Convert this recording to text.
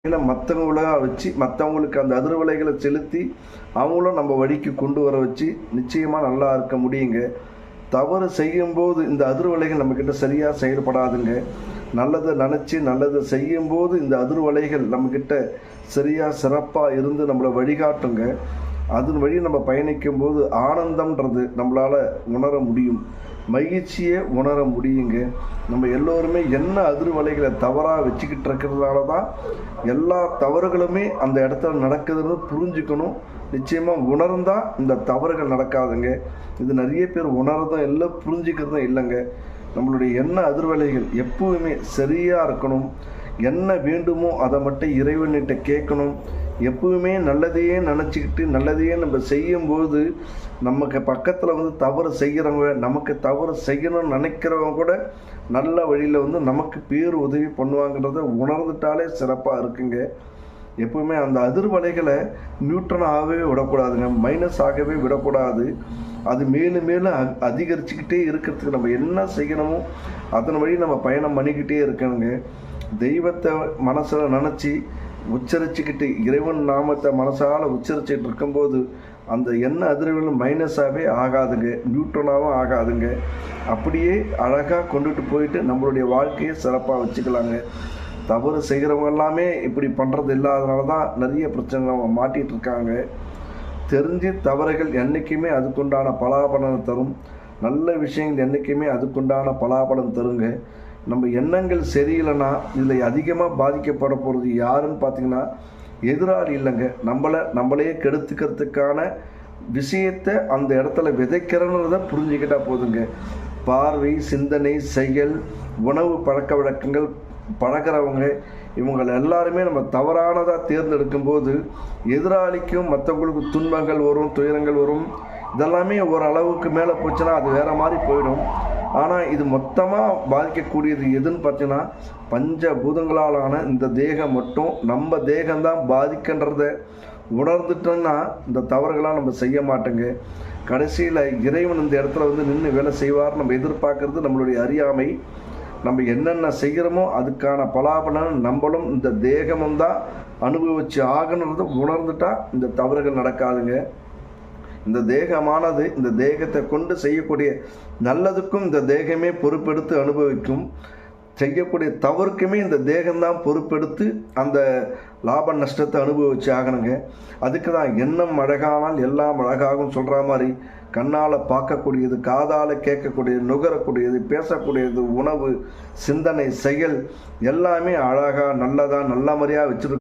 மற்றவங்கள வச்சு மற்றவங்களுக்கு அந்த அதிர்வலைகளை செலுத்தி அவங்களும் நம்ம வழிக்கு கொண்டு வர வச்சு நிச்சயமாக நல்லா இருக்க முடியுங்க. தவறு செய்யும்போது இந்த அதிர்வலைகள் நம்மக்கிட்ட சரியாக செயல்படாதுங்க. நல்லதை நினச்சி நல்லதை செய்யும்போது இந்த அதிர்வலைகள் நம்மக்கிட்ட சரியாக சிறப்பாக இருந்து நம்மளை வழிகாட்டுங்க. அதன் வழி நம்ம பயணிக்கும் போது ஆனந்தம்ன்றது நம்மளால் உணர முடியும், மகிழ்ச்சியை உணர முடியுங்க. நம்ம எல்லோருமே என்ன அதிர்வலைகளை தவறாக வச்சுக்கிட்டு இருக்கிறதுனால தான் எல்லா தவறுகளுமே அந்த இடத்துல நடக்குதுன்னு புரிஞ்சுக்கணும். நிச்சயமாக உணர்ந்தால் இந்த தவறுகள் நடக்காதுங்க. இது நிறைய பேர் உணர்றதும் இல்லை, புரிஞ்சுக்கிறதும் இல்லைங்க. நம்மளுடைய எண்ண அதிர்வலைகள் எப்பவுமே சரியாக இருக்கணும். என்ன வேண்டுமோ அதை மட்டும் இறைவன்கிட்ட கேட்கணும். எப்பவுமே நல்லதையே நினச்சிக்கிட்டு நல்லதையே நம்ம செய்யும்போது நமக்கு பக்கத்தில் தவறு செய்கிறவங்க, நமக்கு தவறு செய்யணும்னு நினைக்கிறவங்க கூட நல்ல வழியில் நமக்கு பேர் உதவி பண்ணுவாங்கன்றத உணர்ந்துட்டாலே சிறப்பாக இருக்குங்க. எப்பவுமே அந்த அதிர்வலைகளை நியூட்ரனாகவே விடக்கூடாதுங்க, மைனஸ் ஆகவே விடக்கூடாது. அது மேலும் மேலும் அதிகரிச்சுக்கிட்டே இருக்கிறதுக்கு நம்ம என்ன செய்யணுமோ அதன் வழி நம்ம பயணம் பண்ணிக்கிட்டே இருக்கணுங்க. தெய்வத்தை மனசில் நினச்சி உச்சரிச்சுக்கிட்டு இறைவன் நாமத்தை மனசால் உச்சரிச்சுட்டு இருக்கும்போது அந்த எண்ண அதிர்வுகள் மைனஸாகவே ஆகாதுங்க, நியூட்ரனாகவும் ஆகாதுங்க. அப்படியே அழகாக கொண்டுட்டு போயிட்டு நம்மளுடைய வாழ்க்கையை சிறப்பாக வச்சுக்கலாங்க. தவறு செய்கிறவங்க எல்லாமே இப்படி பண்ணுறது இல்லாதனால தான் நிறைய பிரச்சனை அவங்க மாட்டிகிட்டு இருக்காங்க. தெரிஞ்சு தவறுகள் என்றைக்குமே அதுக்குண்டான பலாபலனை தரும். நல்ல விஷயங்கள் என்றைக்குமே அதுக்குண்டான பலாபலன் தருங்க. நம்ம எண்ணங்கள் சரியில்லைன்னா இதில் அதிகமாக பாதிக்கப்பட போகிறது யாருன்னு பார்த்தீங்கன்னா எதிராளி இல்லைங்க, நம்மளே கெடுத்துக்கிறதுக்கான விஷயத்தை அந்த இடத்துல விதைக்கிறன்றதை புரிஞ்சுக்கிட்டால் போதுங்க. பார்வை, சிந்தனை, செயல், உணவு பழக்க வழக்கங்கள் பழகிறவங்க இவங்களை எல்லாருமே நம்ம தவறானதாக தேர்ந்தெடுக்கும்போது எதிராளிக்கும் மற்றவங்களுக்கு துன்பங்கள் வரும், துயரங்கள் வரும். இதெல்லாமே ஒரு அளவுக்கு மேலே போச்சுன்னா அது வேறு மாதிரி போயிடும். ஆனால் இது மொத்தமாக பாதிக்கக்கூடியது எதுன்னு பார்த்தீங்கன்னா பஞ்சபூதங்களாலான இந்த தேகம் மட்டும். நம்ம தேகம்தான் பாதிக்கின்றத உணர்ந்துட்டோன்னா இந்த தவறுகளாக நம்ம செய்ய மாட்டோங்க. கடைசியில் இறைவன் இந்த இடத்துல நின்று வேலை செய்வார் நம்ம எதிர்பார்க்கறது நம்மளுடைய அறியாமை. நம்ம என்னென்ன செய்கிறோமோ அதுக்கான பலாபலன் நம்மளும் இந்த தேகமும் தான் அனுபவிச்சு ஆகணுன்றதை உணர்ந்துட்டா இந்த தவறுகள் நடக்காதுங்க. இந்த தேகமானது இந்த தேகத்தை கொண்டு செய்யக்கூடிய நல்லதுக்கும் இந்த தேகமே பொறுப்பெடுத்து அனுபவிக்கும், செய்யக்கூடிய தவறுக்குமே இந்த தேகம்தான் பொறுப்பெடுத்து அந்த லாப நஷ்டத்தை அனுபவிச்சு ஆகணுங்க. அதுக்கு தான் எண்ணம் அழகானால் எல்லாம் அழகாகும் சொல்கிற மாதிரி கண்ணால் பார்க்கக்கூடியது, காதால் கேட்கக்கூடியது, நுகரக்கூடியது, பேசக்கூடியது, உணவு, சிந்தனை, செயல் எல்லாமே அழகாக நல்லதாக நல்ல மாதிரியாக வச்சுருக்கு.